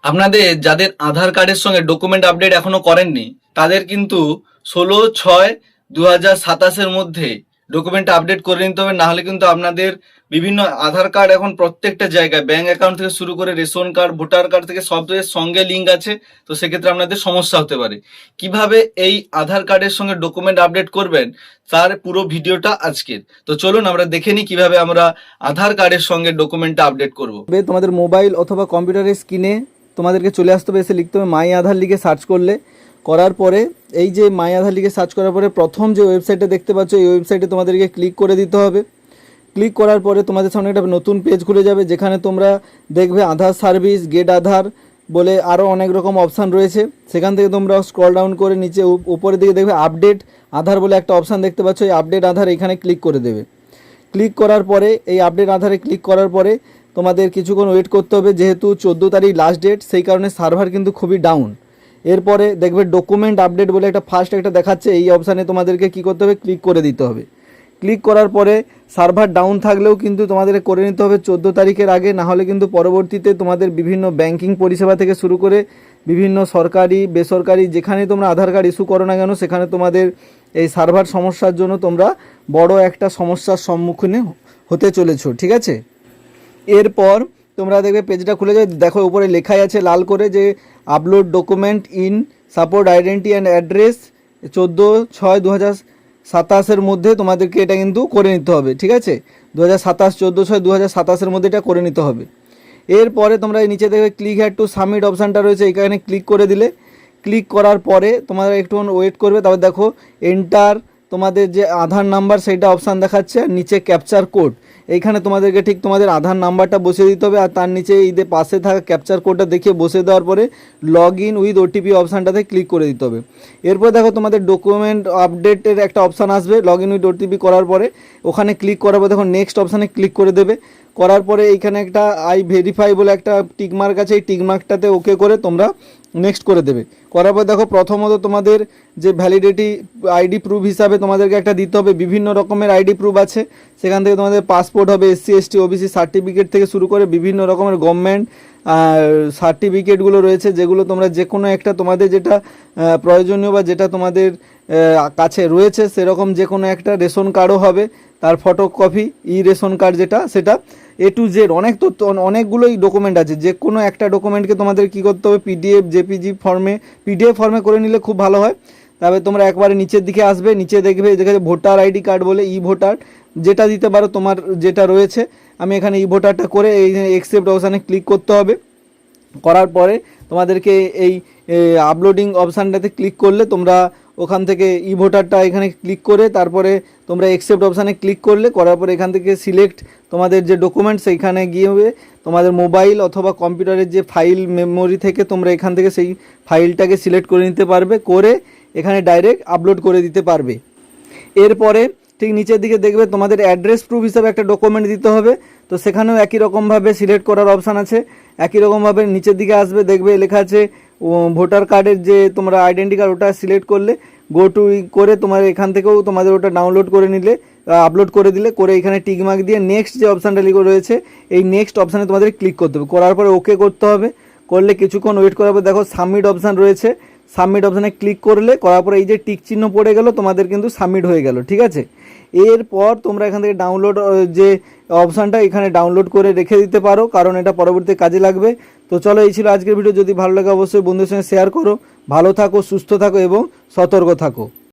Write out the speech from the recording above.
আপনাদের যাদের আধার কার্ডের সঙ্গে ডকুমেন্ট আপডেট এখনো করেননি তাদের কিন্তু 16/6/2027 মধ্যে ডকুমেন্ট আপডেট করে নিতে হবে, নাহলে কিন্তু আপনাদের বিভিন্ন আধার কার্ড এখন প্রত্যেকটা জায়গায় ব্যাংক অ্যাকাউন্ট থেকে শুরু করে রেশন কার্ড, ভোটার কার্ড থেকে সব সঙ্গে লিঙ্ক আছে। তো সেক্ষেত্রে আপনাদের সমস্যা হতে পারে। কিভাবে এই আধার কার্ডের সঙ্গে ডকুমেন্ট আপডেট করবেন তার পুরো ভিডিওটা আজকের। তো চলুন আমরা দেখে নিই কিভাবে আমরা আধার কার্ডের সঙ্গে ডকুমেন্টটা আপডেট করব। তোমাদের মোবাইল অথবা কম্পিউটারের স্ক্রিনে তোমাদেরকে চলে আসতে হবে, এসে লিখতে হবে মাই আধার লিখে সার্চ করলে, করার পরে এই যে মাই আধার লিখে সার্চ করার পরে প্রথম যে ওয়েবসাইটটা দেখতে পাচ্ছ এই ওয়েবসাইটে তোমাদেরকে ক্লিক করে দিতে হবে। ক্লিক করার পরে তোমাদের সামনে একটা নতুন পেজ খুলে যাবে, যেখানে তোমরা দেখবে আধার সার্ভিস, গেট আধার বলে আরও অনেক রকম অপশান রয়েছে। সেখান থেকে তোমরা স্ক্রল ডাউন করে নিচে উপরের দিকে দেখবে আপডেট আধার বলে একটা অপশান দেখতে পাচ্ছ। এই আপডেট আধার এখানে ক্লিক করে দেবে। ক্লিক করার পরে এই আপডেট আধারে ক্লিক করার পরে তোমাদের কিছুক্ষণ ওয়েট করতে হবে, যেহেতু 14 তারিখ লাস্ট ডেট, সেই কারণে সার্ভার কিন্তু খুবই ডাউন। এরপরে দেখবে ডকুমেন্ট আপডেট বলে একটা ফার্স্ট একটা দেখাচ্ছে, এই অপশানে তোমাদেরকে কী করতে হবে, ক্লিক করে দিতে হবে। ক্লিক করার পরে সার্ভার ডাউন থাকলেও কিন্তু তোমাদের করে নিতে হবে 14 তারিখের আগে, না হলে কিন্তু পরবর্তীতে তোমাদের বিভিন্ন ব্যাংকিং পরিষেবা থেকে শুরু করে বিভিন্ন সরকারি বেসরকারি যেখানে তোমরা আধার কার্ড ইস্যু করো না কেন, সেখানে তোমাদের এই সার্ভার সমস্যার জন্য তোমরা বড় একটা সমস্যার সম্মুখীন হতে চলেছো, ঠিক আছে। এরপর তোমরা দেখবে পেজটা খুলে যাবে, দেখো উপরে লেখাই আছে লাল করে যে upload document in support identity and address 14/6/2027 মধ্যে তোমাদেরকে এটা কিন্তু করে নিতে হবে, ঠিক আছে। 2027 14/6/2027 মধ্যে এটা করে নিতে হবে। এরপরে তোমরা এই নিচে দেখবে ক্লিক হ্যাড টু সাবমিট অপশানটা রয়েছে, এখানে ক্লিক করে দিলে, ক্লিক করার পরে তোমরা একটুক্ষণ ওয়েট করবে। তারপর দেখো এন্টার তোমাদের যে আধার নাম্বার সেইটা অপশান দেখাচ্ছে, আর নিচে ক্যাপচার কোড, এইখানে তোমাদেরকে ঠিক তোমাদের আধার নাম্বারটা বসিয়ে দিতে হবে, আর তার নিচে এই যে পাশে থাকা ক্যাপচার কোডটা দেখিয়ে বসিয়ে দেওয়ার পরে লগ ইন উইথ ওটিপি অপশানটাতে ক্লিক করে দিতে হবে। এরপর দেখো তোমাদের ডকুমেন্ট আপডেটের একটা অপশান আসবে, লগ ইন উইথ ওটিপি করার পরে ওখানে ক্লিক করার পর দেখো নেক্সট অপশানে ক্লিক করে দেবে। করার পরে এইখানে একটা আই ভেরিফাই বলে একটা টিকমার্ক আছে, এই টিকমার্কটাতে ওকে করে তোমরা নেক্সট করে দেবে। করার পর দেখো প্রথমত তোমাদের যে ভ্যালিডিটি আইডি প্রুফ হিসাবে তোমাদেরকে একটা দিতে হবে, বিভিন্ন রকমের আইডি প্রুফ আছে, সেখান থেকে তোমাদের পাসপোর্ট হবে, SC ST OBC সার্টিফিকেট থেকে শুরু করে বিভিন্ন রকমের গভর্নমেন্ট সার্টিফিকেটগুলো রয়েছে, যেগুলো তোমরা যে কোনো একটা তোমাদের যেটা প্রয়োজনীয় বা যেটা তোমাদের কাছে রয়েছে সেরকম যে কোনো একটা, রেশন কার্ডও হবে, তার ফটোকপি, রেশন কার্ড যেটা, সেটা A to Z অনেক তথ্য, অনেকগুলোই ডকুমেন্ট আছে। যে কোনো একটা ডকুমেন্টকে তোমাদের কী করতে হবে, PDF JPG ফর্মে, PDF ফর্মে করে নিলে খুব ভালো হয়। তারপরে তোমরা একবারে নিচের দিকে আসবে, নিচে দেখবে দেখে ভোটার আইডি কার্ড বলে ভোটার যেটা দিতে পারো তোমার যেটা রয়েছে। আমি এখানে ভোটারটা করে এই অ্যাকসেপ্ট অপশানে ক্লিক করতে হবে। করার পরে তোমাদেরকে এই আপলোডিং অপশানটাতে ক্লিক করলে তোমরা ওখান থেকে ভোটারটা এখানে ক্লিক করে তারপরে তোমরা অ্যাকসেপ্ট অপশানে ক্লিক করলে, করার পরে এখান থেকে সিলেক্ট তোমাদের যে ডকুমেন্টস, সেইখানে গিয়ে তোমাদের মোবাইল অথবা কম্পিউটারের যে ফাইল মেমোরি থেকে তোমরা এখান থেকে সেই ফাইলটাকে সিলেক্ট করে নিতে পারবে, করে এখানে ডাইরেক্ট আপলোড করে দিতে পারবে। এরপরে ঠিক নিচের দিকে দেখবে তোমাদের অ্যাড্রেস প্রুফ হিসাবে একটা ডকুমেন্ট দিতে হবে, তো সেখানেও একই রকমভাবে সিলেক্ট করার অপশান আছে। একই রকমভাবে নিচের দিকে আসবে, দেখবে লেখা আছে ভোটার কার্ডের যে তোমরা আইডেন্টি কার্ড, ওটা সিলেক্ট করলে গো টু করে তোমার এখান থেকেও তোমাদের ওটা ডাউনলোড করে নিলে, আপলোড করে দিলে, করে এখানে টিকমার্ক দিয়ে নেক্সট যে অপশানটা লিখে রয়েছে এই নেক্সট অপশানে তোমাদের ক্লিক করতে হবে। করার পরে ওকে করতে হবে। করলে কিছুক্ষণ ওয়েট করার পর দেখো সাবমিট অপশান রয়েছে, সাবমিট অপশানে ক্লিক করলে, করার পরে এই যে টিক চিহ্ন পড়ে গেল, তোমাদের কিন্তু সাবমিট হয়ে গেল, ঠিক আছে। এরপর তোমরা এখান থেকে ডাউনলোড যে অপশানটা এখানে ডাউনলোড করে রেখে দিতে পারো, কারণ এটা পরবর্তী কাজে লাগবে। তো চলো, এই ছিল আজকের ভিডিও। যদি ভালো লাগে অবশ্যই বন্ধুদের সঙ্গে শেয়ার করো। ভালো থাকো, সুস্থ থাকো এবং সতর্ক থাকো।